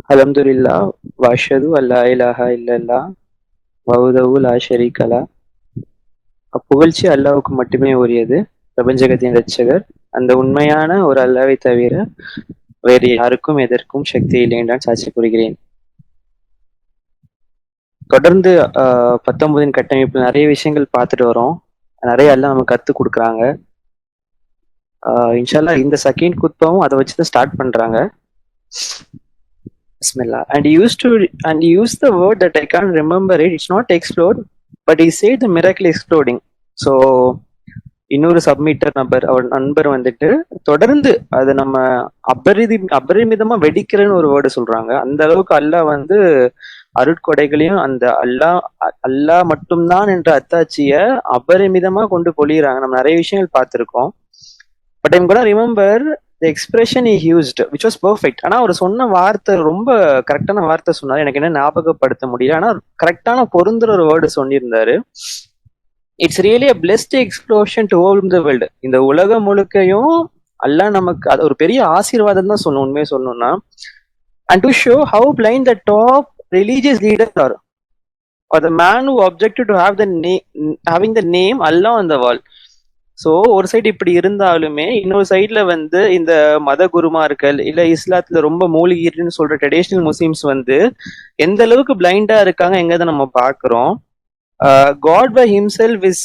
அல்ஹம்துலில்லாஹ் வஅஷ்ஹது அல்லா இலாஹா இல்லல்லாஹ் வஹ்தஹு லா ஷரீக லஹ். புகழ்ச்சி அல்லாஹ்வுக்கு மட்டுமே உரியது. பிரபஞ்சகத்தின் இரட்சகர் அந்த உண்மையான ஒரு அல்லாஹ்வை தவிர வேறு யாருக்கும் எதற்கும் சக்தி இல்லை என்றால் சாட்சி கூறுகிறேன். தொடர்ந்து 19 கட்டமைப்பு நிறைய விஷயங்கள் பார்த்துட்டு வரோம். நிறைய எல்லாம் நமக்கு கற்றுக் கொடுக்குறாங்க. இன்ஷா அல்லாஹ் இந்த செகண்ட் குத்பாவும் அதை வச்சு தான் ஸ்டார்ட் பண்றாங்க. Bismillah. And he used the word that I can't remember it. It's not explode, but he said the miracle exploding. So இன்னொரு சப்மிட்டர் அவர் நண்பர் வந்துட்டு தொடர்ந்து அது நம்ம அபரிமிதமா வெடிக்கிறன்னு ஒரு வேர்டு சொல்றாங்க. அந்த அளவுக்கு அல்லாஹ் வந்து அருட்கொடைகளையும் அந்த அல்லாஹ் மட்டும்தான் என்ற அத்தாட்சிய அபரிமிதமா கொண்டு பொழியிறாங்க. நம்ம நிறைய விஷயங்கள் பார்த்திருக்கோம். பட் ஐம் கூட remember the expression he used which was perfect. ஆனா அவர் சொன்ன வார்த்தை ரொம்ப கரெக்டான வார்த்தை சொன்னார். எனக்கு என்ன ஞாபகப்படுத்த முடியல. ஆனா கரெக்டான பொருந்துற ஒரு வேர்டு சொல்லியிருந்தாரு. It's really a blessed explosion to all the world. இந்த உலகம் முழுக்கையும் அல்லாஹ் நமக்கு அது ஒரு பெரிய ஆசீர்வாதம் தான் சொல்லணும், உண்மையை சொல்லணும்னா. And to show how blind the top religious leaders are, or the man who objected to having the name Allah on the wall. So ஒரு சைடு இப்படி இருந்தாலுமே இன்னொரு சைட்ல வந்து இந்த மத குருமார்கள் இல்ல இஸ்லாத்துல ரொம்ப மூலிகைன்னு சொல்ற ட்ரெடிஷனல் முஸ்லிம்ஸ் வந்து எந்த அளவுக்கு பிளைண்டா இருக்காங்க எங்கதை நம்ம பாக்குறோம். God by himself is,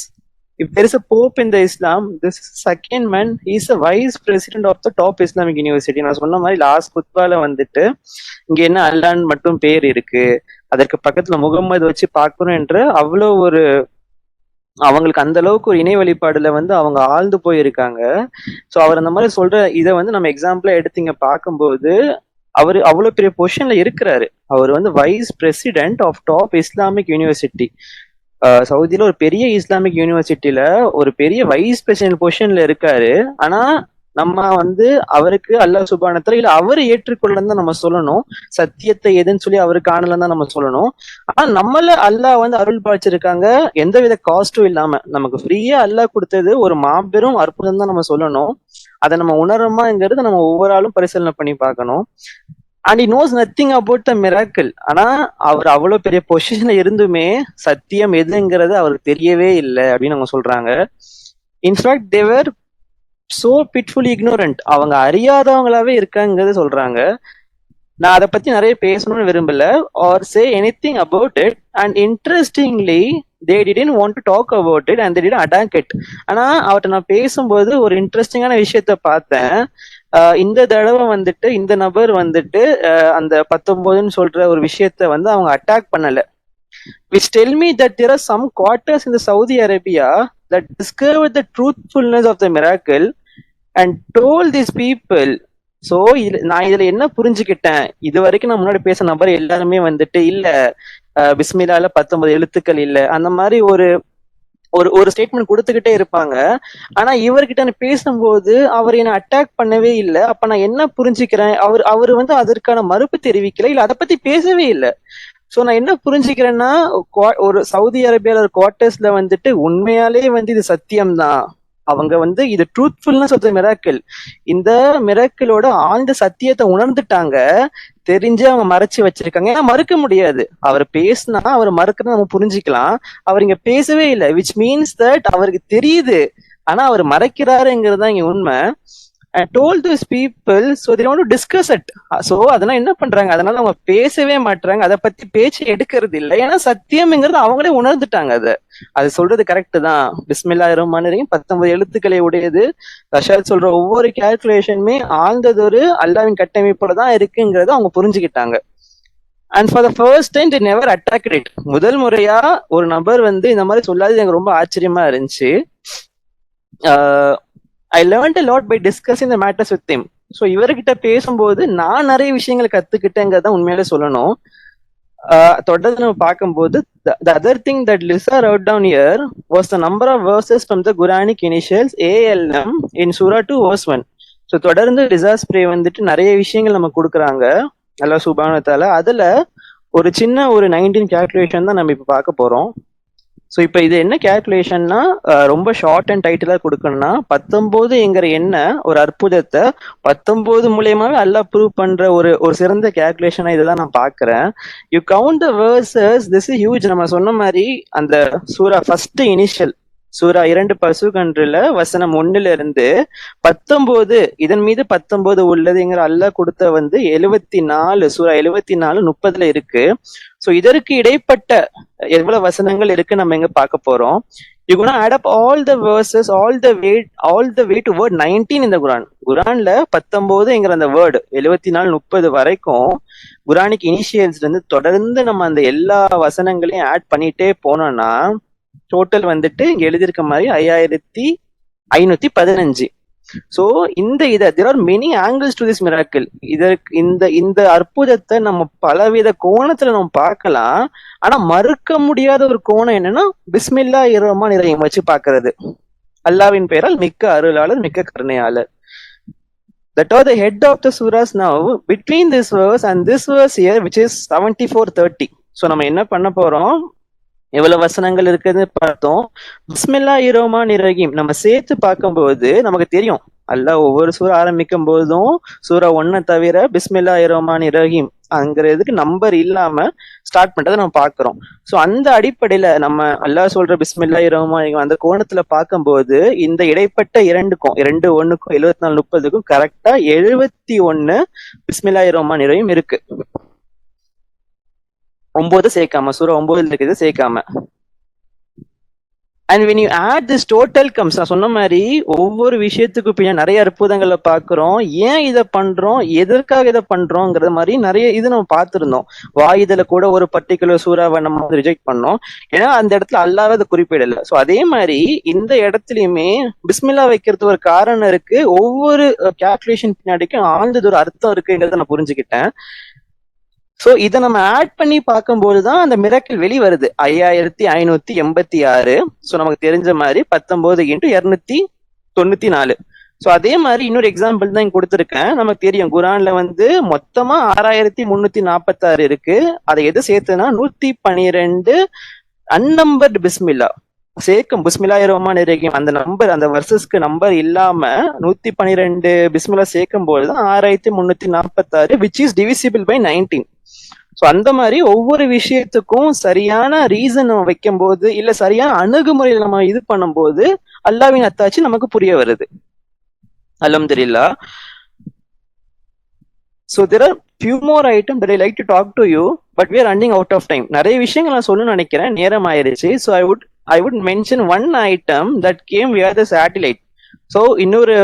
if there is a pope in the Islam, this second man, he is a vice president of the top Islamic university. நான் சொன்ன மாதிரி லாஸ்ட் குத்பால வந்துட்டு இங்க என்ன அல்லான்னு மட்டும் பேர் இருக்கு, அதற்கு பக்கத்துல முகம்மது வச்சு பார்க்கணும் என்ற அவ்வளோ ஒரு அவங்களுக்கு அந்த அளவுக்கு ஒரு இணை வழிபாடுல வந்து அவங்க ஆழ்ந்து போயிருக்காங்க. ஸோ அவர் அந்த மாதிரி சொல்ற இதை வந்து நம்ம எக்ஸாம்பிளா எடுத்து இங்க பார்க்கும்போது அவர் அவ்வளவு பெரிய பொசிஷன்ல இருக்கிறாரு. அவர் வந்து vice president of top Islamic university. சவுதியில ஒரு பெரிய இஸ்லாமிக் யூனிவர்சிட்டியில ஒரு பெரிய வைஸ் பிரசிடென்ட் பொசிஷன்ல இருக்காரு. ஆனா நம்ம வந்து அவருக்கு அல்லாஹ் சுப்ஹானஹு இல்ல அவரு ஏற்றுக்கொள்ளன்னு தான் நம்ம சொல்லணும். சத்தியத்தை எதுன்னு சொல்லி அவரு காணலன்னு தான் நம்ம சொல்லணும். ஆனா நம்மள அல்லாஹ் வந்து அருள் பாய்ச்சிருக்காங்க, எந்தவித காஸ்டும் இல்லாம நமக்கு ஃப்ரீயா அல்லாஹ் கொடுத்தது ஒரு மாபெரும் அற்புதம் தான் நம்ம சொல்லணும். அதை நம்ம உணரமாங்கிறது நம்ம ஒவ்வொரு ஆளும் பரிசீலனை பண்ணி பார்க்கணும். And he knows nothing about the miracle. ஆனா அவர் அவ்வளவு பெரிய பொசிஷன்ல இருந்துமே சத்தியம் எதுங்கிறது அவருக்கு தெரியவே இல்லை அப்படின்னு அவங்க சொல்றாங்க. In fact they were so pitifully ignorant. அவங்க அறியாதவங்களாவே இருக்காங்கிறது சொல்றாங்க. நான் அதை பத்தி நிறைய பேசணும்னு விரும்பல or say anything about it. And interestingly they didn't want to talk about it and they didn't attack it. ஆனா அவர்கிட்ட நான் பேசும்போது ஒரு இன்ட்ரெஸ்டிங்கான விஷயத்த பார்த்தேன். இந்த தடவை வந்துட்டு இந்த நபர் வந்துட்டு அந்த 19ன்னு சொல்ற ஒரு விஷயத்த வந்து அவங்க அட்டாக் பண்ணல. which tell me that there are some quarters in the Saudi Arabia that discovered the truthfulness of the miracle and told these people. So நான் இதுல என்ன புரிஞ்சுக்கிட்டேன், இது வரைக்கும் நான் முன்னாடி பேச நபர் எல்லாருமே வந்துட்டு இல்ல பிஸ்மில்லால 19 எழுத்துக்கள் இல்ல அந்த மாதிரி ஒரு ஒரு ஸ்டேட்மெண்ட் கொடுத்துக்கிட்டே இருப்பாங்க. ஆனா இவர்கிட்ட நான் பேசும்போது அவர் என்ன அட்டாக் பண்ணவே இல்லை. அப்ப நான் என்ன புரிஞ்சுக்கிறேன், அவர் வந்து அதற்கான மறுப்பு தெரிவிக்கல, இல்ல அதை பத்தி பேசவே இல்லை. சோ நான் என்ன புரிஞ்சுக்கிறேன்னா ஒரு சவுதி அரேபியால ஒரு குவார்டர்ஸ்ல வந்துட்டு உண்மையாலே வந்து இது சத்தியம்தான். அவங்க வந்து இது ட்ரூத்ஃபுல்னஸ் ஆஃப் த மிராக்கிள், இந்த மிராக்கிளோட ஆழ்ந்த சத்தியத்தை உணர்ந்துட்டாங்க. தெரிஞ்சு அவங்க மறைச்சு வச்சிருக்காங்க. ஏன்னா மறுக்க முடியாது. அவர் பேசினா அவர் மறுக்கிறத நம்ம புரிஞ்சுக்கலாம். அவர் இங்க பேசவே இல்லை, விச் மீன்ஸ் தட் அவருக்கு தெரியுது, ஆனா அவர் மறைக்கிறாருங்கிறது தான் இங்க உண்மை. I told these people, so they want to discuss it. So அதனால என்ன பண்றாங்க, அதனால அவங்க பேசவே மாட்டாங்க, அதை பத்தி பேச்சு எடுக்கிறது இல்லை. ஏன்னா சத்தியம்ங்கிறது அவங்களே உணர்ந்துட்டாங்க. அது சொல்றது கரெக்ட் தான். பிஸ்மில்லாஹிர் ரஹ்மானிர் ரஹீம் 19 எழுத்துக்களை உடையது. ரஷாத் சொல்ற ஒவ்வொரு கால்குலேஷனுமே ஆழ்ந்ததொரு அல்லாஹ்வின் கட்டமைப்போட தான் இருக்குங்கிறத அவங்க புரிஞ்சுக்கிட்டாங்க. And for the first time they never attacked it. முதல் முறையா ஒரு நபர் வந்து இந்த மாதிரி சொல்லாது எனக்கு ரொம்ப ஆச்சரியமா இருந்துச்சு. I learned a lot by discussing the matters with him. So இவர்கிட்ட பேசும்போது நான் நிறைய விஷயங்களை கத்துக்கிட்டேங்கிறத உண்மையிலே சொல்லணும். தொடர்ந்து நம்ம பார்க்கும்போது the other thing that Lisa wrote down here was the number of verses from the Quranic initials ALM in Surah 2 verse 1. So தொடர்ந்து லிசா ஸ்ப்ரே வந்துட்டு நிறைய விஷயங்கள் நம்ம கொடுக்குறாங்க அல்லாஹ் சுப்ஹானஹு வ தஆலா. அதுல ஒரு சின்ன ஒரு 19 கால்குலேஷன் தான் நம்ம இப்ப பார்க்க போறோம். ஸோ இப்போ இது என்ன கேல்குலேஷன்னா, ரொம்ப ஷார்ட் அண்ட் டைட்டிலாக கொடுக்கணும்னா 19ங்கிற என்ன ஒரு அற்புதத்தை 19 மூலியமாவே அல்லாஹ் ப்ரூவ் பண்ற ஒரு ஒரு சிறந்த கேல்குலேஷனா இதுதான் நான் பார்க்கிறேன். You count the versus, this is huge. நம்ம சொன்ன மாதிரி அந்த சூரா ஃபர்ஸ்ட் இனிஷியல் சூரா 2 பசுகன்றுல வசனம் 1ல இருந்து 19 இதன் மீது 19 உள்ளதுங்கிற அல்லாஹ் கொடுத்த வந்து 74 சூரா 74 30ல இருக்கு. ஸோ இதற்கு இடைப்பட்ட எவ்வளவு வசனங்கள் இருக்கு நம்ம எங்க பார்க்க போறோம். You gonna add up all the verses all the way to word 19 இந்த குரான்ல 19ங்கிற அந்த வேர்டு 74 30 வரைக்கும் குரானிக் இனிஷியல்ஸ்ல இருந்து தொடர்ந்து நம்ம அந்த எல்லா வசனங்களையும் ஆட் பண்ணிட்டே போனோம்னா டோட்டல் வந்துட்டு இங்க எழுதியிருக்க மாதிரி 5515. So there are many angles to this miracle. இதற்கு இந்த அற்புதத்தை நம்ம பலவித கோணத்துல நம்ம பார்க்கலாம். ஆனா மறுக்க முடியாத ஒரு கோணம் என்னன்னா பிஸ்மில்லாஹிர் ரஹ்மானிர் ரஹீம் வச்சு பார்க்கிறது. அல்லாவின் பெயரால் மிக்க அருளாளர் மிக்க கருணையாளர். That are the head of the surahs. Now between this verse and this verse here, which is 74:30, so நம்ம என்ன பண்ண போறோம், எவ்வளவு வசனங்கள் இருக்குன்னு பார்த்தோம். பிஸ்மில்லாஹிர் ரஹ்மானிர் ரஹீம் நம்ம சேர்த்து பார்க்கும்போது நமக்கு தெரியும் அல்லாஹ் ஒவ்வொரு சூறா ஆரம்பிக்கும் போதும் சூரா 1 தவிர பிஸ்மில்லாஹிர் ரஹ்மானிர் ரஹீம் அங்கிறதுக்கு நம்பர் இல்லாம ஸ்டார்ட் பண்றதை நம்ம பார்க்கிறோம். ஸோ அந்த அடிப்படையில நம்ம அல்லாஹ் சொல்ற பிஸ்மில்லாஹிர் ரஹ்மானிர் ரஹீம் அந்த கோணத்துல பார்க்கும்போது இந்த இடைப்பட்ட 2க்கும் 1க்கும் 74 30க்கும் கரெக்டா 71 பிஸ்மில்லாஹிர் ரஹ்மானிர் ரஹீம் இருக்கு. 9 சேர்க்காம சூரா 9 இருக்குது சேர்க்காம. And when you add this total comes, நான் சொன்ன மாதிரி ஒவ்வொரு விஷயத்துக்கு பின்னாடி நிறைய அற்புதங்களை பார்க்கிறோம். ஏன் இதை பண்றோம், எதற்காக இதை பண்றோங்கிறது மாதிரி நிறைய இது நம்ம பார்த்திருந்தோம். வாயுதல கூட ஒரு பர்டிகுலர் சூறாவை நம்ம ரிஜெக்ட் பண்ணோம், ஏன்னா அந்த இடத்துல அல்லாஹ் அதை குறிப்பிடல. ஸோ அதே மாதிரி இந்த இடத்துலயுமே பிஸ்மில்லா வைக்கிறது ஒரு காரணம் இருக்கு. ஒவ்வொரு கேல்குலேஷன் பின்னாடிக்கும் ஆழ்ந்தது ஒரு அர்த்தம் இருக்குங்கிறத நான் புரிஞ்சுக்கிட்டேன். சோ இதை நம்ம ஆட் பண்ணி பார்க்கும்போதுதான் அந்த மிராக்கிள் வெளி வருது 5586. ஸோ நமக்கு தெரிஞ்ச மாதிரி 19 × 294. ஸோ அதே மாதிரி இன்னொரு எக்ஸாம்பிள் தான் இங்க கொடுத்துருக்கேன். நமக்கு தெரியும் குரான்ல வந்து மொத்தமா 6346 இருக்கு. அதை எது சேர்த்துனா 112 அன்னம்பர்டு பிஸ்மில்லா சேர்க்கும். பிஸ்மில்லாஹிர் ரஹ்மானிர் ரஹீம் அந்த நம்பர் அந்த வர்சஸ்க்கு நம்பர் இல்லாம 112 பிஸ்மில்லா சேர்க்கும் போதுதான் 6346, which is divisible by 19. So அந்த மாதிரி ஒவ்வொரு விஷயத்துக்கும் சரியான ரீசன் நம்ம வைக்கும் போது இல்ல சரியான அணுகுமுறையில் நம்ம இது பண்ணும்போது அல்லாஹ்வின் அத்தாட்சி நமக்கு புரிய வருது. அல்ஹம்துலில்லாஹ். So there are few more items that I like to talk to you, but we are running out of time. நிறைய விஷயங்கள் நான் சொல்லணும்னு நினைக்கிறேன், நேரம் ஆயிருச்சு. So I would mention one item that came via the satellite. So இன்னொரு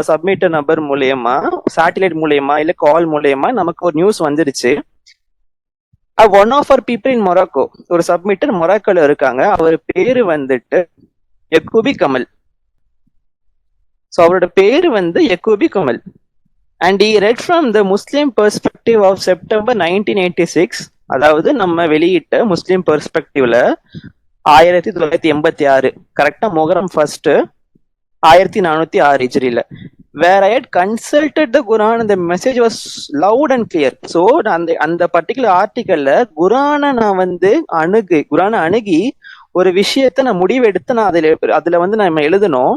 சப்மிட்டர் number மூலயமா satellite மூலயமா இல்ல கால் மூலயமா நமக்கு ஒரு நியூஸ் வந்துருச்சு. One of our people in Morocco, ஒரு சப்மிட்டர் மொராக்கோல இருக்காங்க. அவர் பேரு வந்துட்டு யக்கூபி கமல். ஸோ அவரோட பேரு வந்து Yaqoubi Kamal. And he read from the Muslim perspective of September 1986. அதாவது நம்ம வெளியிட்ட முஸ்லிம் பெர்ஸ்பெக்டிவ்ல 1986 கரெக்டா Muharram 1 1406 ஹிஜ்ரில. Where I had consulted the Quran and the message was loud and clear. So அந்த பர்டிகுலர் ஆர்டிக்கல்ல குரானை நான் வந்து அணுகி ஒரு விஷயத்த நான் முடிவெடுத்து நான் அதுல வந்து நம்ம எழுதணும்.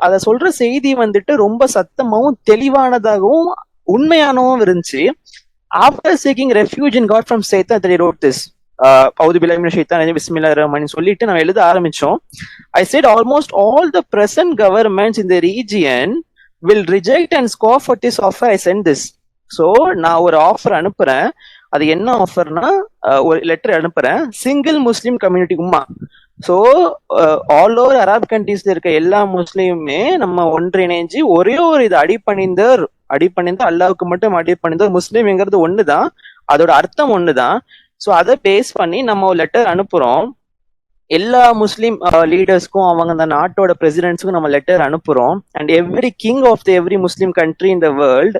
அதை சொல்ற செய்தி வந்துட்டு ரொம்ப சத்தமாவும் தெளிவானதாகவும் உண்மையானவும் இருந்துச்சு. After seeking refuge in God from Satan, that he wrote this. சொல்லிட்டு நம்ம எழுத ஆரம்பிச்சோம். I said almost all the present governments in the region will reject and scoff at this offer. I sent this. So நான் ஒரு offer அனுப்புறேன். அது என்ன ஆஃபர்னா ஒரு லெட்டர் அனுப்புறேன் சிங்கிள் முஸ்லிம் கம்யூனிட்டி உம்மா. ஸோ ஆல் ஓவர் அரப் கண்ட்ரீஸ்ல இருக்க எல்லா முஸ்லீமுமே நம்ம ஒன்றிணைஞ்சு ஒரே ஒரு இது அடிப்பணிந்த அல்லாவுக்கு மட்டும் அடிப்பணிந்த முஸ்லீம்ங்கிறது ஒண்ணுதான், அதோட அர்த்தம் ஒண்ணுதான். ஸோ அதை பேஸ் பண்ணி நம்ம ஒரு லெட்டர் அனுப்புறோம். எல்லா முஸ்லீம் லீடர்ஸ்க்கும் அவங்க அந்த நாட்டோட பிரசிடென்ட்ஸ்க்கும் நம்ம லெட்டர் அனுப்புறோம். And every king of the every Muslim country in the world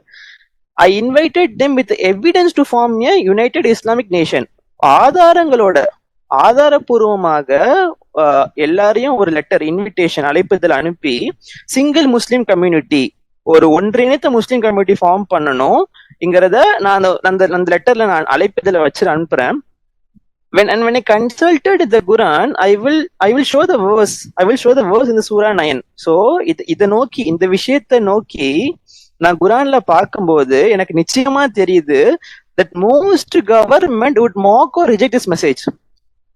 I invited them with evidence to form a united Islamic nation. ஆதாரபூர்வமாக எல்லாரையும் ஒரு லெட்டர் இன்விடேஷன் அழைப்புதல் அனுப்பி சிங்கிள் முஸ்லீம் கம்யூனிட்டி ஒரு ஒன்றிணைத்த முஸ்லீம் கம்யூனிட்டி ஃபார்ம் பண்ணணும்ங்கிறத நான் அந்த லெட்டர்ல நான் அழைப்புதல வச்சு அனுப்புறேன். when I consulted the Quran, I will show the verse. I will show the verse in the Surah 9. So இத நோக்கி இந்த விஷயத்தை நோக்கி நான் குரான்ல பார்க்கும்போது எனக்கு நிச்சயமா தெரியுது that most government would mock or reject this message.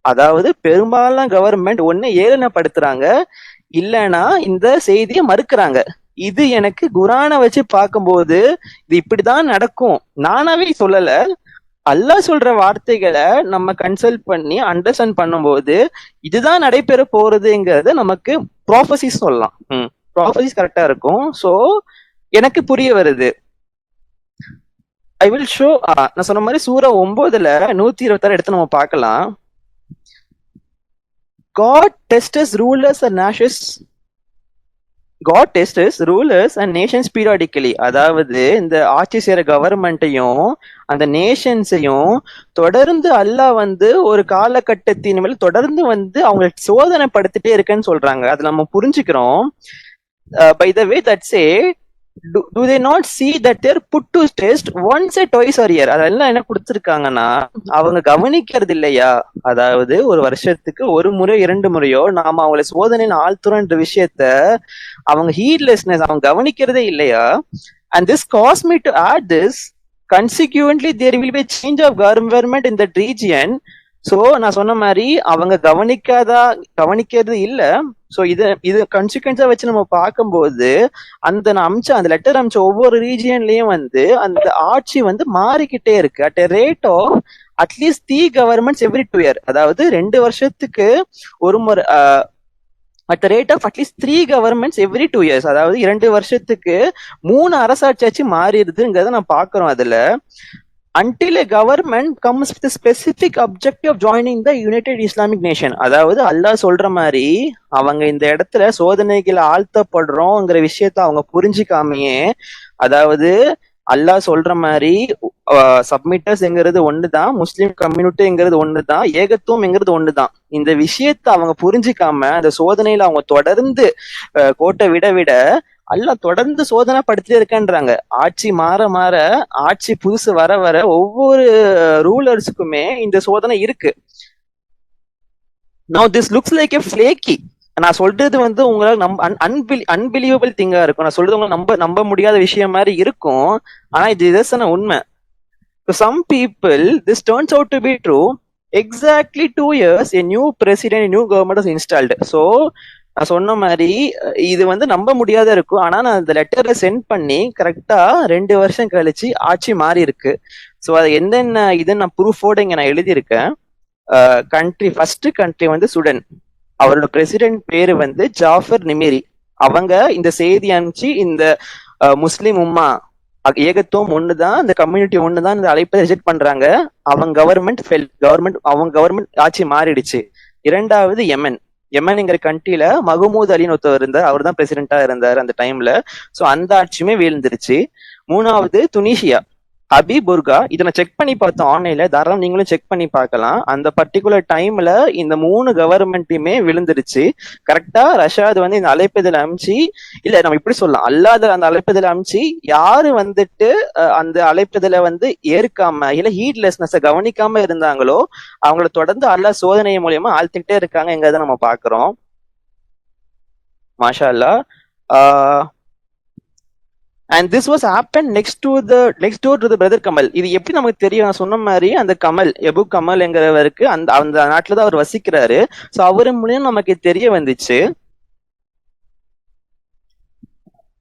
அதாவது பெரும்பாலான கவர்மெண்ட் ஒண்ணு ஏளனப்படுத்துறாங்க, இல்லைன்னா இந்த செய்தியை மறுக்கிறாங்க. இது எனக்கு குரானை வச்சு பார்க்கும்போது இது இப்படிதான் நடக்கும். நானாவே சொல்லல, அல்லாஹ் சொல்ற வார்த்தைகளை நம்ம கன்சல்ட் பண்ணி அண்டர்ஸ்டாண்ட் பண்ணும்போது இதுதான் நடைபெற போறதுங்கிறது நமக்கு ப்ராஃபசிஸ் சொல்லலாம். ப்ராஃபசிஸ் கரெக்டா இருக்கும். ஸோ எனக்கு புரிய வருது. I will show. நான் சொன்ன மாதிரி சூரா 9ல 126 எடுத்து நம்ம பார்க்கலாம். God tests rulers and nations. God tests rulers and nations periodically. அதாவது இந்த ஆட்சி செய்யற கவர்மெண்ட்டையும் அந்த நேஷன்ஸையும் தொடர்ந்து அல்லாஹ் ஒரு காலகட்டத்தின் மேல தொடர்ந்து அவங்க சோதனை படுத்திட்டே இருக்குன்னு சொல்றாங்க. அது நம்ம புரிஞ்சுக்கிறோம். By the way, that say, do they not see that they're put to test once or twice a year? அதெல்லாம் என்ன கொடுத்துருக்காங்கன்னா அவங்க கவனிக்கிறது இல்லையா? அதாவது ஒரு வருஷத்துக்கு ஒரு முறை 2 முறையோ நாம அவங்களை சோதனையில் ஆழ்த்துறோன்ற விஷயத்த அவங்க ஹீட்லெஸ்னஸ் அவங்க கவனிக்கிறதே இல்லையா? And this caused me to add this. Consequently, there will be a change of government in that region. So நான் சொன்ன மாதிரி அவங்க கவனிக்கிறது இல்ல. ஸோ இது கான்சிக்வன்ஸா வச்சு நம்ம பார்க்கும்போது அந்த லெட்டர் அமிச்ச ஒவ்வொரு ரீஜியன்லயும் அந்த ஆட்சி மாறிக்கிட்டே இருக்கு at rate of at least 3 governments every 2 year. அதாவது 2 வருஷத்துக்கு ஒரு முறை at the rate of at least 3 governments every 2 years. அதாவது 2 வருஷத்துக்கு 3 அரசாட்சி மாறிடுதுங்கிறத நான் பாக்குறோம். அதுல until a government comes with a specific objective of joining the United Islamic Nation. அதாவது அல்லாஹ் சொல்ற மாதிரி அவங்க இந்த இடத்துல சோதனைகளை ஆழ்த்தப்படுறோங்கிற விஷயத்த அவங்க புரிஞ்சுக்காமையே, அதாவது அல்லாஹ் சொல்ற மாதிரி சப்மிட்டர்ஸ்ங்கிறது ஒண்ணுதான், முஸ்லிம் கம்யூனிட்டிங்கிறது ஒண்ணுதான், ஏகத்துவம்ங்கிறது ஒண்ணுதான். இந்த விஷயத்த அவங்க புரிஞ்சுக்காம அந்த சோதனையில அவங்க தொடர்ந்து கோட்டை விட அல்லாஹ் தொடர்ந்து சோதனை படுத்திட்டே இருக்கன்றாங்க. ஆட்சி மாற மாற, ஆட்சி புதுசு வர வர ஒவ்வொரு ரூலர்ஸுக்குமே இந்த சோதனை இருக்கு. Now this looks like a flaky. நான் சொல்றது உங்களால அன்பிலீவபிள் திங்கா இருக்கும். நான் சொல்றது உங்களுக்கு நம்ப முடியாத விஷயம் மாதிரி இருக்கும். ஆனா இது உண்மை. To some people this turns out to be true. Exactly 2 years a new president, a new government was installed. So நான் சொன்ன மாதிரி இது நம்ப முடியாத இருக்கும். ஆனா நான் இந்த லெட்டரை சென்ட் பண்ணி கரெக்டா 2 வருஷம் கழிச்சு ஆட்சி மாறி இருக்கு. ஸோ அது என்னென்ன இதுன்னு நான் ப்ரூஃபோட இங்க நான் எழுதியிருக்கேன். First country Sudan. அவரோட பிரசிடென்ட் பேரு ஜாஃபர் நிமிரி. அவங்க இந்த செய்தி அனுப்பிச்சு இந்த முஸ்லிம் உம்மா ஏகத்துவம் ஒண்ணுதான், இந்த கம்யூனிட்டி ஒண்ணுதான் இந்த அழைப்பை ரிஜெக்ட் பண்றாங்க. அவங்க கவர்மெண்ட் ஆட்சி மாறிடுச்சு. 2வது யமன்ங்கிற கண்ட்ரில மஹமூத் அலின்னு ஒருத்தர் இருந்தார். அவர் தான் பிரசிடென்டா இருந்தார் அந்த டைம்ல. சோ அந்த ஆட்சியுமே வீழ்ந்துருச்சு. 3வது துனிஷியா, ஹபீப் புர்கா. இதை நான் செக் பண்ணி பார்த்தோம் ஆன்லைன்ல, தாராளம் நீங்களும் செக் பண்ணி பார்க்கலாம். அந்த பர்டிகுலர் டைம்ல இந்த 3 கவர்மெண்ட்டுமே விழுந்துருச்சு. கரெக்டா ரஷாத் இந்த அழைப்பதில் அமிச்சு, இல்ல நம்ம இப்படி சொல்லலாம், அல்லாத அந்த அழைப்பதில் அமிச்சு யாரு அந்த அழைப்பதில ஏற்காம இல்ல ஹீட்லெஸ்னஸ் கவனிக்காம இருந்தாங்களோ அவங்கள தொடர்ந்து அல்லாஹ் சோதனை மூலியமா ஆழ்த்திட்டே இருக்காங்கிறத நம்ம பாக்குறோம். மாஷா அல்லாஹ். And this was happened next door to the brother Kamal. இது எப்படி நமக்கு தெரியும்? நான் சொன்ன மாதிரி அந்த எபு கமல் என்கிறவருக்கு அந்த நாட்டுல தான் அவர் வசிக்கிறாரு. சோ அவரு மூலியம் நமக்கு தெரிய வந்துச்சு.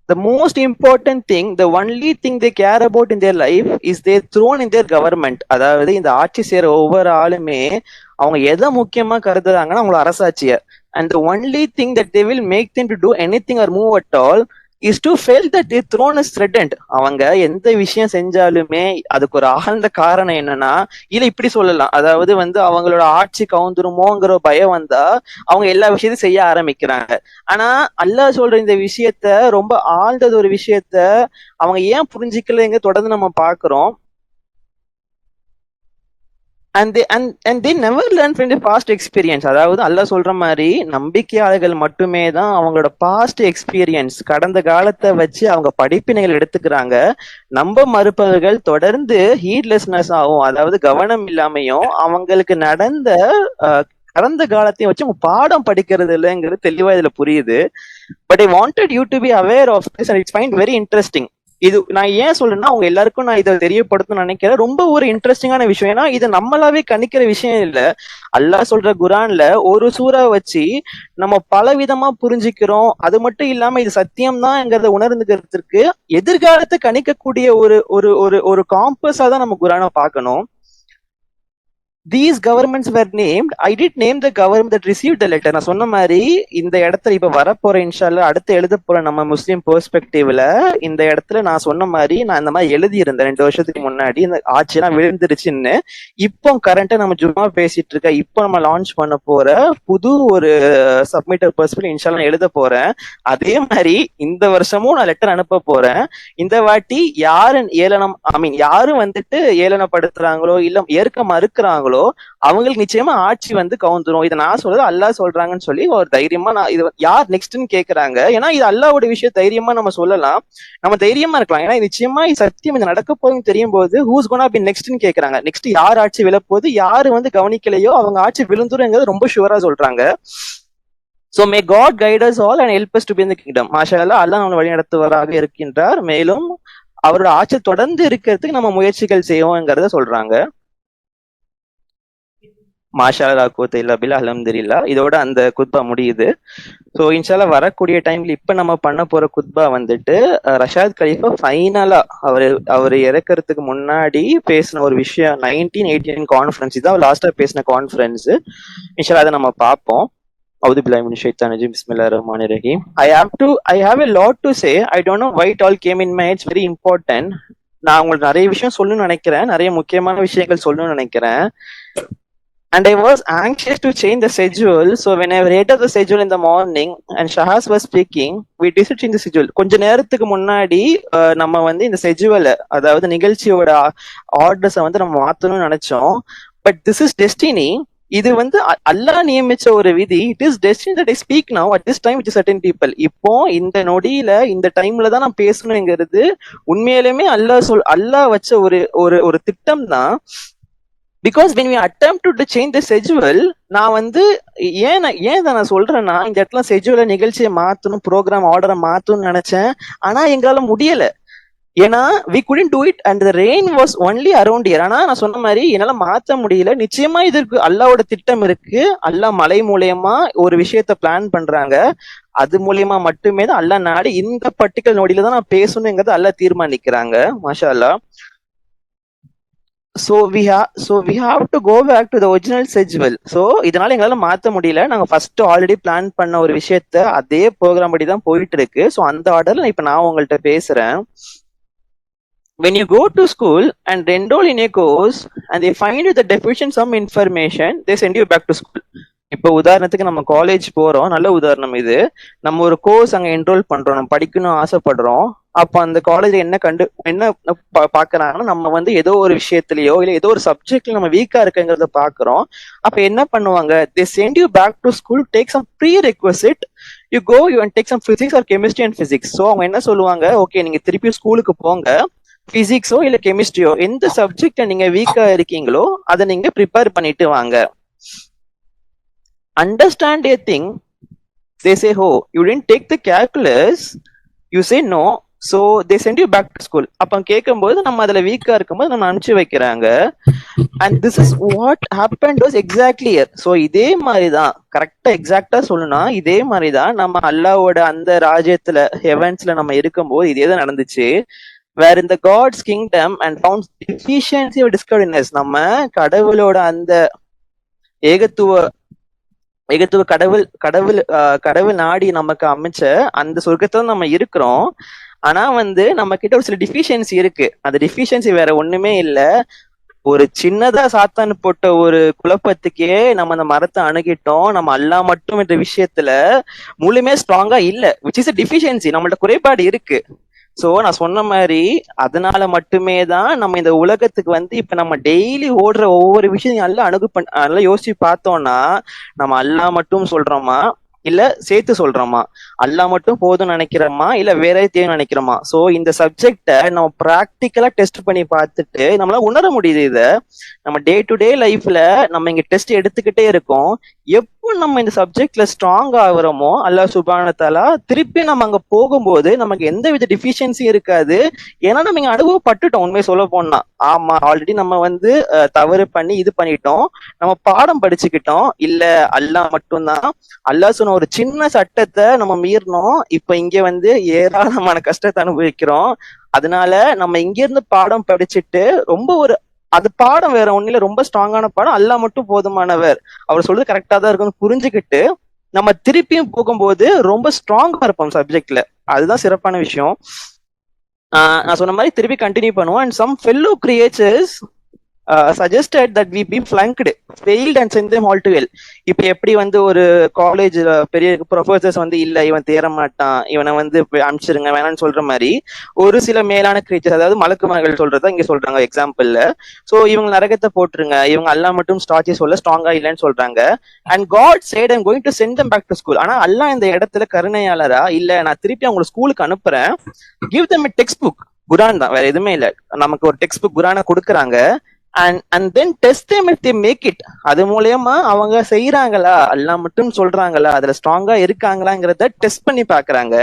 The most important thing, the only thing they care about in their life is their throne in their government. அதாவது இந்த ஆட்சி செய்யற ஒவ்வொரு ஆளுமே அவங்க எதை முக்கியமா கருதுறாங்கன்னா அவங்களோட அரசாட்சிய. And the only thing that they will make them to do anything or move at all is to feel that their throne is threatened. அவங்க எந்த விஷயம் செஞ்சாலுமே அதுக்கு ஒரு ஆழ்ந்த காரணம் என்னன்னா, இல்ல இப்படி சொல்லலாம், அதாவது அவங்களோட ஆட்சி கவுந்துருமோங்கிற பயம் அவங்க எல்லா விஷயத்தையும் செய்ய ஆரம்பிக்கிறாங்க. ஆனா அல்லாஹ் சொல்ற இந்த விஷயத்த, ரொம்ப ஆழ்ந்தது ஒரு விஷயத்த அவங்க ஏன் புரிஞ்சுக்கலங்க தொடர்ந்து நம்ம பாக்குறோம். and they never learn from the past experience. அதாவது அல்லாஹ் சொல்ற மாதிரி நம்பிக்கையாளர்கள் மட்டுமே தான் அவங்களோட பாஸ்ட் எக்ஸ்பீரியன்ஸ், கடந்த காலத்தை வச்சு அவங்க படிப்பினைகள் எடுத்துக்கிறாங்க. நம்ப மறுப்பவர்கள் தொடர்ந்து ஹீட்லெஸ்னஸ் ஆகும், அதாவது கவனம் இல்லாமையும் அவங்களுக்கு நடந்த கடந்த காலத்தையும் வச்சு அவங்க பாடம் படிக்கிறது இல்லைங்கிறது தெளிவா இதுல புரியுது. But I wanted you to be aware of this and it's find very interesting. இது நான் ஏன் சொல்றேன்னா அவங்க எல்லாருக்கும் நான் இதை தெரியப்படுத்தணும்னு நினைக்கிறேன். ரொம்ப ஒரு இன்ட்ரெஸ்டிங்கான விஷயம். ஏன்னா இது நம்மளாவே கணிக்கிற விஷயம் இல்ல. அல்லாஹ் சொல்ற குரான்ல ஒரு சூறா வச்சு நம்ம பல விதமா புரிஞ்சுக்கிறோம். அது மட்டும் இல்லாம இது சத்தியம் தான்ங்கிறத உணர்ந்துக்கிறதுக்கு எதிர்காலத்தை கணிக்கக்கூடிய ஒரு ஒரு ஒரு ஒரு காம்பஸா தான் நம்ம குரானை பார்க்கணும். These governments were named. I did name the government that received the letter. நான் சொன்ன மாதிரி இந்த இடத்துல இப்ப வரப்போற இன்ஷால்லா அடுத்து எழுத போற நம்ம முஸ்லீம் பெர்ஸ்பெக்டிவ்ல இந்த இடத்துல நான் சொன்ன மாதிரி நான் இந்த மாதிரி எழுதி இருந்தேன் 2 வருஷத்துக்கு முன்னாடி இந்த ஆட்சியெல்லாம் விழுந்துருச்சுன்னு. இப்போ கரண்டா நம்ம ஜும்மா பேசிட்டு இருக்க இப்போ நம்ம லான்ச் பண்ண போற புது ஒரு சப்மிட்டர் பெர்ஸ்பெக்டிவ் இன்ஷால்லா எழுத போறேன். அதே மாதிரி இந்த வருஷமும் நான் லெட்டர் அனுப்ப போறேன். இந்த வாட்டி யாரும் வந்துட்டு ஏளனப்படுத்துறாங்களோ இல்ல ஏற்க மறுக்கிறாங்களோ அவங்களுக்கு நிச்சயமா ஆட்சி வந்து கவுந்துரும். இதை நான் சொல்றது அல்லாஹ் சொல்றாங்கன்னு சொல்லி ஒரு தைரியமா நான் இது யார் நெக்ஸ்ட்னு கேக்குறாங்க. ஏன்னா இது அல்லாஹ்வோட விஷயம், தைரியமா நம்ம சொல்லலாம், நம்ம தைரியமா இருக்கலாம். ஏன்னா நிச்சயமா இது சத்தியம், இது நடக்க போகுதுன்னு தெரியும் போது ஹூஸ் கோனா பி நெக்ஸ்ட்னு கேக்குறாங்க. நெக்ஸ்ட் யார் ஆட்சி விழப்போது, யாரு வந்து கவனிக்கலையோ அவங்க ஆட்சி விழுந்துருங்கிறது ரொம்ப ஷுவரா சொல்றாங்க. So may God guide us all and help us to be in the kingdom. மாஷா அல்லாஹ், அல்லாஹ் நம்மளை வழிநடத்துவராக இருக்கின்றார். மேலும் அவரோட ஆட்சி தொடர்ந்து இருக்கிறதுக்கு நம்ம முயற்சிகள் செய்வோங்கிறத சொல்றாங்க. மாஷா அல்லாஹ் குவத்த இல்லா பில்லா அல்ஹம்துலில்லாஹ். இதோட அந்த குத்பா முடியுது. ஸோ இன்ஷால்லா வரக்கூடிய டைம்ல இப்ப நம்ம பண்ண போற குத்பா வந்துட்டு ரஷாத் கலீஃபா ஃபைனலா அவர் இறக்கறதுக்கு முன்னாடி பேசின ஒரு விஷயம் 1989 கான்ஃபரன்ஸ். இதான் லாஸ்டா பேசின கான்ஃபரன்ஸ். இன்ஷால்லா அதை நம்ம பார்ப்போம். அவுது பில்லாஹி மினஷ் ஷைத்தானிர் ரஜீம். பிஸ்மில்லாஹிர் ரஹ்மானிர் Rahim. I have a lot to say. I don't know why it all came in my head. It's very important. நான் உங்களுக்கு நிறைய விஷயம் சொல்லணும்னு நினைக்கிறேன், நிறைய முக்கியமான விஷயங்கள் சொல்லணும்னு நினைக்கிறேன். And I was anxious to change the schedule. So when I read the schedule in the morning and Shahaz was speaking, we decided to change the schedule. கொஞ்ச நேரத்துக்கு முன்னாடி நம்ம வந்து இந்த schedule, அதாவது நிகழ்ச்சியோட ஆர்டர்ஸை வந்து நம்ம மாத்தணும்னு நினைச்சோம். But this is destiny. இது வந்து அல்லாஹ் நியமிச்ச ஒரு விதி. It is destiny that I speak now at this time with certain people. இப்போ இந்த நொடியில இந்த டைம்ல தான் நான் பேசணுங்கிறது உண்மையிலுமே அல்லாஹ் வச்ச ஒரு திட்டம் தான். Because when we attempt to change the schedule, நான் வந்து ஏன் நான் சொல்றேன்னா இந்த இடத்துல schedule நிகழ்ச்சியை மாத்தணும், ப்ரோக்ராம் ஆர்டரை மாத்தணும்னு நினைச்சேன். ஆனா எங்களால முடியல. ஏன்னா we couldn't do it and the rain was only around here. ஆனா நான் சொன்ன மாதிரி என்னால மாத்த முடியல. நிச்சயமா இதற்கு அல்லாஹ்வோட திட்டம் இருக்கு. அல்லாஹ் மலை மூலியமா ஒரு விஷயத்த பிளான் பண்றாங்க. அது மூலியமா மட்டுமே தான் அல்லாஹ் நாடி இந்த பர்டிகுலர் நோடியில தான் நான் பேசணுங்கிறது அல்லாஹ் தீர்மானிக்கிறாங்க. மாஷா அல்லாஹ். So we have to go back to the original schedule. So இதனால எங்களால மாத்த முடியல. நாங்க ஃபர்ஸ்ட் ஆல்ரெடி பிளான் பண்ண ஒரு விஷயத்த அதே ப்ரோக்ராம் படி தான் போயிட்டு இருக்கு. ஸோ அந்த ஆர்டர்ல இப்ப நான் உங்கள்கிட்ட பேசுறேன். When you go to school and enroll in a course and they find you the deficient some information, they send you back to school. இப்போ உதாரணத்துக்கு நம்ம காலேஜ் போறோம், நல்ல உதாரணம் இது. நம்ம ஒரு கோர்ஸ் அங்க என்ரோல் பண்றோம், நம்ம படிக்கணும் ஆசைப்படுறோம். அப்ப அந்த காலேஜ் என்ன பாக்குறாங்கன்னா நம்ம வந்து ஏதோ ஒரு விஷயத்திலயோ இல்ல ஏதோ ஒரு சப்ஜெக்ட்ல நம்ம வீக்கா இருக்குங்கிறத பாக்குறோம். அப்ப என்ன பண்ணுவாங்க, they send you back to school, take some prerequisite, you go and take some physics or chemistry and physics. So அவங்க என்ன சொல்லுவாங்க, ஓகே நீங்க திருப்பி ஸ்கூலுக்கு போங்க, பிசிக்ஸோ இல்ல கெமிஸ்ட்ரியோ எந்த சப்ஜெக்ட் நீங்க வீக்கா இருக்கீங்களோ அதை நீங்க ப்ரிப்பேர் பண்ணிட்டு வாங்க. Understand a thing, they say, oh, you didn't take the calculus, you say no, so they send you back to school. அப்ப கேட்கும்போது நம்ம அதுல வீக்கா இருக்கும்போது நம்ம அனுப்பிச்சு வைக்கிறாங்க. and this is what happened was exactly here. so இதே மாதிரிதான், கரெக்டா எக்ஸாக்டா சொல்லணும்னா இதே மாதிரிதான் நம்ம அல்லாஹ்வோட அந்த ராஜ்யத்துல ஹெவன்ஸ்ல நம்ம இருக்கும்போது இதேதான் நடந்துச்சு. where in the God's kingdom and found deficiency or discordance. நம்ம கடவுளோட அந்த ஏகத்துவ கடவுள் நாடி நமக்கு அமைச்ச அந்த சொர்க்கத்துல நம்ம இருக்கிறோம். ஆனா வந்து நம்ம கிட்ட ஒரு சில டிஃபிஷியன்சி இருக்கு. அந்த டிஃபிஷியன்சி வேற ஒண்ணுமே இல்ல, ஒரு சின்னதா சாத்தான் போட்ட ஒரு குழப்பத்துக்கே நம்ம அந்த மரத்தை அணுகிட்டோம். நம்ம அல்லாஹ் மட்டும் என்ற விஷயத்துல முழுமே ஸ்ட்ராங்கா இல்ல, விச் இஸ் a deficiency. நம்மள்ட்ட குறைபாடு இருக்கு. சோ நான் சொன்ன மாதிரி அதனால மட்டுமே தான் நம்ம இந்த உலகத்துக்கு வந்து இப்ப நம்ம டெய்லி ஓடுற ஒவ்வொரு விஷயம் நல்லா யோசிச்சு பார்த்தோம்னா நம்ம அல்லாஹ் மட்டும் சொல்றோமா இல்ல சேர்த்து சொல்றோமா, அல்லாஹ் மட்டும் போதும் நினைக்கிறோமா இல்ல வேற எதையும் நினைக்கிறோமா. சோ இந்த சப்ஜெக்ட நம்ம பிராக்டிக்கலா டெஸ்ட் பண்ணி பார்த்துட்டு நம்மளால உணர முடியுது. இத நம்ம டே டு டே லைஃப்ல நம்ம இங்க டெஸ்ட் எடுத்துக்கிட்டே இருக்கோம். எப்போ நம்ம இந்த சப்ஜெக்ட்ல ஸ்ட்ராங் ஆகுறோமோ அல்லாஹ் சுப்ஹானஹு வ தஆலா திருப்பி நம்ம அங்க போகும்போது நமக்கு எந்த வித டிஃபிஷியன்சியும் இருக்காது. ஏன்னா நம்ம இங்க அனுபவப்பட்டுட்டோம். உண்மையை சொல்ல போனா ஆமா ஆல்ரெடி நம்ம வந்து தவறு பண்ணி இது பண்ணிட்டோம், நம்ம பாடம் படிச்சுக்கிட்டோம். இல்ல அல்லாஹ் மட்டும்தான், அல்லாஹ் சொன்ன ஒரு சின்ன சட்டத்தை நம்ம மீறினோம், இப்ப இங்க வந்து ஏராளமான கஷ்டத்தை அனுபவிக்கிறோம். அதனால நம்ம இங்க இருந்து பாடம் படிச்சுட்டு ரொம்ப ஒரு அது பாடம் வேற ஒண்ணு இல்ல, ரொம்ப ஸ்ட்ராங்கான பாடம், அல்லாஹ் மட்டும் போதுமானவர், அவர் சொல்றது கரெக்டா தான் இருக்கும்னு புரிஞ்சுக்கிட்டு நம்ம திருப்பியும் போகும்போது ரொம்ப ஸ்ட்ராங்கா இருப்போம் சப்ஜெக்ட்ல. அதுதான் சிறப்பான விஷயம். நான் சொன்ன மாதிரி திருப்பி கண்டினியூ பண்ணுவோம். And some fellow creatures suggested that we be flunked, failed and sent them all to hell. இப்ப எப்படி வந்து ஒரு காலேஜ் பெரிய ப்ரொஃபசர்ஸ் வந்து இல்ல இவன் தேர மாட்டான், இவனை வந்து அனுப்பிச்சிருங்க வேணாம்னு சொல்ற மாதிரி ஒரு சில மேலான கிரீச்சர்ஸ், அதாவது மலக்குமார்கள் சொல்றதா இங்க சொல்றாங்க எக்ஸாம்பிள்ல. சோ இவங்க நரகத்தை போட்டுருங்க, இவங்க அல்லா மட்டும் ஸ்டாச்சி சொல்ல ஸ்ட்ராங்கா இல்லைன்னு சொல்றாங்க. And God said I'm going to send them back to school. ஆனா அல்லாஹ் இந்த இடத்துல கருணையாளரா இல்ல, நான் திருப்பி அவங்களை ஸ்கூலுக்கு அனுப்புறேன், give them a textbook. குரான் தான், வேற எதுவுமே இல்ல. நமக்கு ஒரு டெக்ஸ்ட் புக் குரானை கொடுக்குறாங்க. and then test them if they make it. அது மூலமா அவங்க செய்யறாங்களா, அல்லாஹ் மட்டும் சொல்றாங்களா, அதுல ஸ்ட்ராங்கா இருக்காங்களாங்கிறத டெஸ்ட் பண்ணி பாக்குறாங்க.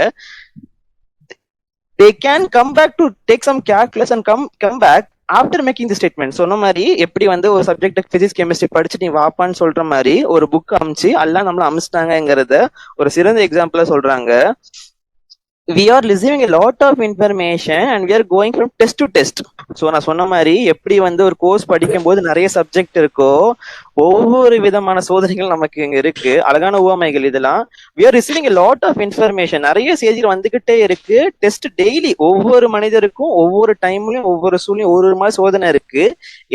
they can come back to take some calculus and come back after making the statement. சொன்ன மாதிரி எப்படி வந்து ஒரு சப்ஜெக்ட் பிசிக்ஸ் கெமிஸ்ட்ரி படிச்சு நீ வாப்பான்னு சொல்ற மாதிரி ஒரு புக் அமைச்சு அல்லாஹ் நம்மள அமைச்சிட்டாங்கிறத ஒரு சிறந்த எக்ஸாம்பிளா சொல்றாங்க. we are receiving a lot of information and we are going from test to test. So நான் சொன்ன மாதிரி எப்படி வந்து ஒரு கோர்ஸ் படிக்கும் போது நிறைய சப்ஜெக்ட் இருக்கோ, ஒவ்வொரு விதமான சோதனைகள் நமக்கு இங்க இருக்கு. அழகான உவமைகள் இதெல்லாம். we are receiving a lot of information, நிறைய செய்திகள் வந்துகிட்டே இருக்கு. டெஸ்ட் டெய்லி ஒவ்வொரு மனிதருக்கும் ஒவ்வொரு டைம்லயும் ஒவ்வொரு சூழ்நிலையும் ஒவ்வொரு மாதிரி சோதனை இருக்கு.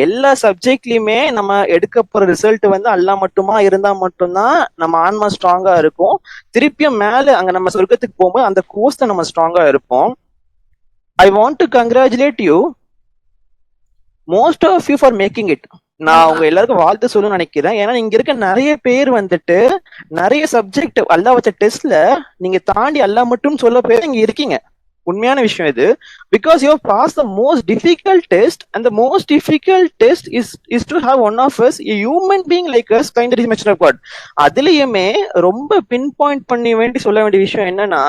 எல்லா சப்ஜெக்ட்லயுமே நம்ம எடுக்க போற ரிசல்ட் வந்து அல்லாஹ் மட்டுமா இருந்தா மட்டும்தான் நம்ம ஆன்மா ஸ்ட்ராங்கா இருக்கும். திருப்பியும் மேல அங்க நம்ம சொர்க்கத்துக்கு போகும்போது அந்த கோர்ஸ் நம்ம ஸ்ட்ராங்கா இருப்போம். I want to congratulate you most of you for making it. நான் உங்க எல்லாருக்கும் வாழ்த்து சொல்லணும்னு நினைக்கிறேன். ஏன்னா இங்க இருக்க நிறைய பேர் வந்துட்டு நிறைய சப்ஜெக்ட் அல்லாஹ் வச்ச டெஸ்ட்ல நீங்க தாண்டி அல்லாஹ் மட்டும் சொல்ல பேர் இங்க இருக்கீங்க. உண்மையான விஷயம் இது. Because you have pass the most difficult test and the most difficult test is to have one of us a human being like us kind of mention of God. அதுலயுமே ரொம்ப பின் பாயிண்ட் பண்ணி சொல்ல வேண்டிய விஷயம் என்னன்னா,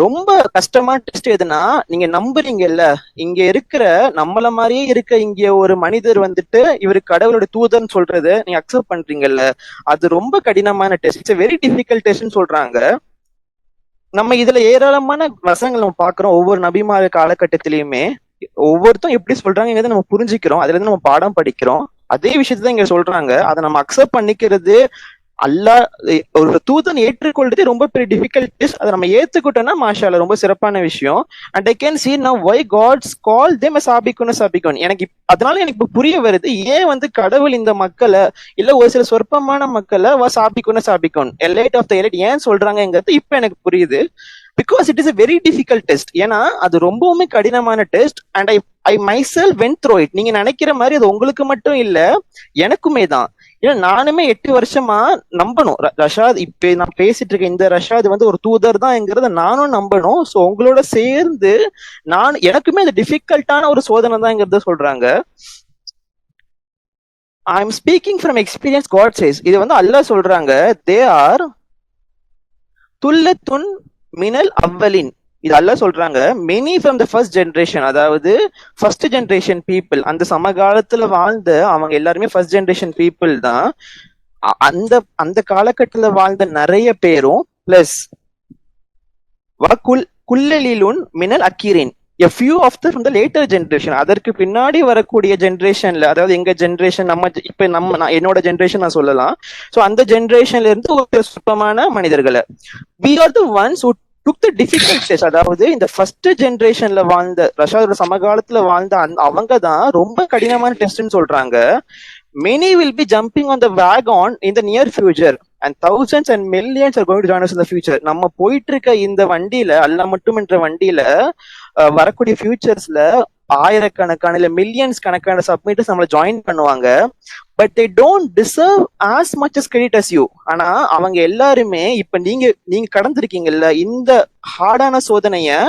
ரொம்ப கஷ்டமான test எதுனா, நீங்க நம்புறீங்கல்ல இங்க இருக்கிற நம்மள மாதிரியே இருக்க இங்க ஒரு மனிதர் வந்துட்டு இவரு கடவுளோட தூதர்னு சொல்றது நீங்க அக்செப்ட் பண்றீங்கல்ல, அது ரொம்ப கடினமான டெஸ்ட். இட்ஸ் வெரி டிஃபிகல்ட் டெஸ்ட்னு சொல்றாங்க. நம்ம இதுல ஏராளமான வசனங்கள் நம்ம பாக்குறோம். ஒவ்வொரு நபிமார காலகட்டத்திலயுமே ஒவ்வொருத்தரும் எப்படி சொல்றாங்க நம்ம புரிஞ்சுக்கிறோம், அதுல இருந்து நம்ம பாடம் படிக்கிறோம். அதே விஷயத்தான் இங்க சொல்றாங்க. அதை நம்ம அக்செப்ட் பண்ணிக்கிறது, அல்லாஹ் ஒரு தூதன் ஏற்றுக்கொள்றது ரொம்ப பெரிய டிஃபிகல்டிஸ். அதை நம்ம ஏத்துக்கிட்டோம்னா மாஷா அல்லாஹ் ரொம்ப சிறப்பான விஷயம். And I can see now why gods call them as சாபிகூன். எனக்கு அதனால எனக்கு இப்ப புரிய வருது ஏன் வந்து கடவுள் இந்த மக்களை இல்ல ஒரு சில சொற்பமான மக்களை சாபிகூன் எலைட் ஆஃப் த எலைட் ஏன் சொல்றாங்கிறது இப்ப எனக்கு புரியுது. Because it is a very difficult test. ஏன்னா அது ரொம்பவுமே கடினமான test. And I myself went through it. நீங்க நினைக்கிற மாதிரி அது உங்களுக்கு மட்டும் இல்ல, எனக்குமே தான். ஏன்னா நானுமே 8 வருஷமா நம்பணும் ரஷாத், இப்ப நான் பேசிட்டு இருக்க இந்த ரஷாத் வந்து ஒரு தூதர் தான்ங்கிறத நானும் நம்பணும். ஸோ உங்களோட சேர்ந்து எனக்குமே அது டிஃபிகல்ட்டான ஒரு சோதனை தான்ங்கிறத சொல்றாங்க. I am speaking from experience, God says. இது வந்து அல்லாஹ் சொல்றாங்க, தே ஆர் துல்லத்துன் மினல் அவ்வலின். இது அல்லாஹ் சொல்றாங்க, many from the first generation. அதாவது ஃபர்ஸ்ட் ஜென்ரேஷன் பீப்புள், அந்த சமகாலத்துல வாழ்ந்த அவங்க எல்லாருமே ஃபர்ஸ்ட் ஜென்ரேஷன் பீப்புள் தான். அந்த காலகட்டத்துல வாழ்ந்த நிறைய பேரும் பிளஸ் குல்லலிலுன் மினல் அக்கீரின் a few of the from the later generation. அதற்கு பின்னாடி வரக்கூடிய ஜென்ரேஷன்ல, அதாவது எங்க ஜென்ரேஷன் என்னோட ஜென்ரேஷன் நான் சொல்லலாம். சோ அந்த ஜென்ரேஷன்ல இருந்து ஒரு சுத்தமான மனிதர்களை we are the ones who took the difficult test. அதாவது இந்த ஃபர்ஸ்ட் ஜென்ரேஷன்ல வாழ்ந்த ரஷாதோட சமகாலத்துல வாழ்ந்த அவங்க தான் ரொம்ப கடினமான டெஸ்ட்னு சொல்றாங்க. many will be jumping on the wagon in the near future and thousands and millions are going to join us in the future. நம்ம போயிட்டு இருக்க இந்த வண்டியில, அல்லாஹ் மட்டும் என்ற வண்டியில வரக்கூடிய ஃபியூச்சர்ஸ்ல ஆயிரக்கணக்கான இல்ல மில்லியன்ஸ் கணக்கான சப்மிட்டர்ஸ் நம்மள ஜாயின் பண்ணுவாங்க. But they don't deserve as much as credit as you. ஆனா அவங்க எல்லாருமே இப்ப நீங்க கடந்திருக்கீங்கல்ல இந்த ஹார்டான சோதனைய,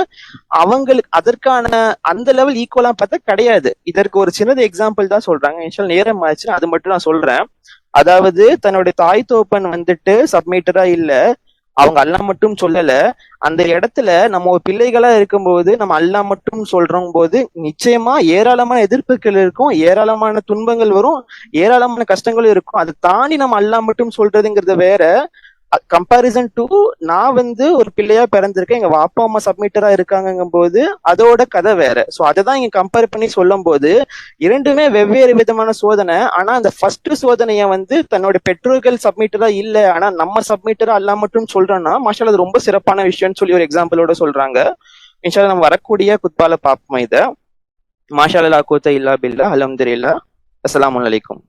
அவங்களுக்கு அதற்கான அந்த லெவல் ஈக்குவலா பார்த்தா கிடையாது. இதற்கு ஒரு சின்னது எக்ஸாம்பிள் தான் சொல்றாங்க. இன்ஷால் நேரம் ஆச்சு, அது மட்டும் நான் சொல்றேன். அதாவது தன்னுடைய தாய் தோப்பன் வந்துட்டு சப்மிட்டரா இல்ல, அவங்க அல்லாஹ் மட்டும் சொல்லல. அந்த இடத்துல நம்ம ஒரு பிள்ளைகளா இருக்கும்போது நம்ம அல்லாஹ் மட்டும் சொல்றோம் போது நிச்சயமா ஏராளமான எதிர்ப்புகள் இருக்கும், ஏராளமான துன்பங்கள் வரும், ஏராளமான கஷ்டங்களும் இருக்கும். அதை தாண்டி நம்ம அல்லாஹ் மட்டும் சொல்றதுங்கிறது வேற. கம்பாரிசன் டு நான் ஒரு பிள்ளையா பிறந்திருக்கேன், எங்க அப்பா அம்மா சப்மிட்டரா இருக்காங்கும் போது அதோட கதை வேற. சோ அதைதான் இங்க கம்பேர் பண்ணி சொல்லும் போது இரண்டுமே வெவ்வேறு விதமான சோதனை. ஆனா அந்த ஃபர்ஸ்ட் சோதனைய தன்னோட பெற்றோர்கள் சப்மிட்டரா இல்ல, ஆனா நம்ம சப்மிட்டரா அல்லாஹ் மட்டும் சொல்றோம்னா மாஷாஅல்லாஹ் அது ரொம்ப சிறப்பான விஷயம்னு சொல்லி ஒரு எக்ஸாம்பிளோட சொல்றாங்க. இன்ஷாஅல்லாஹ் நம்ம வரக்கூடிய குத்பால பாப்போம் இத. மாஷாஅல்லாஹ் லா குவத்த இல்லா பில்லா. அல்ஹம்துலில்லாஹ். அஸ்ஸலாமு அலைக்கும்.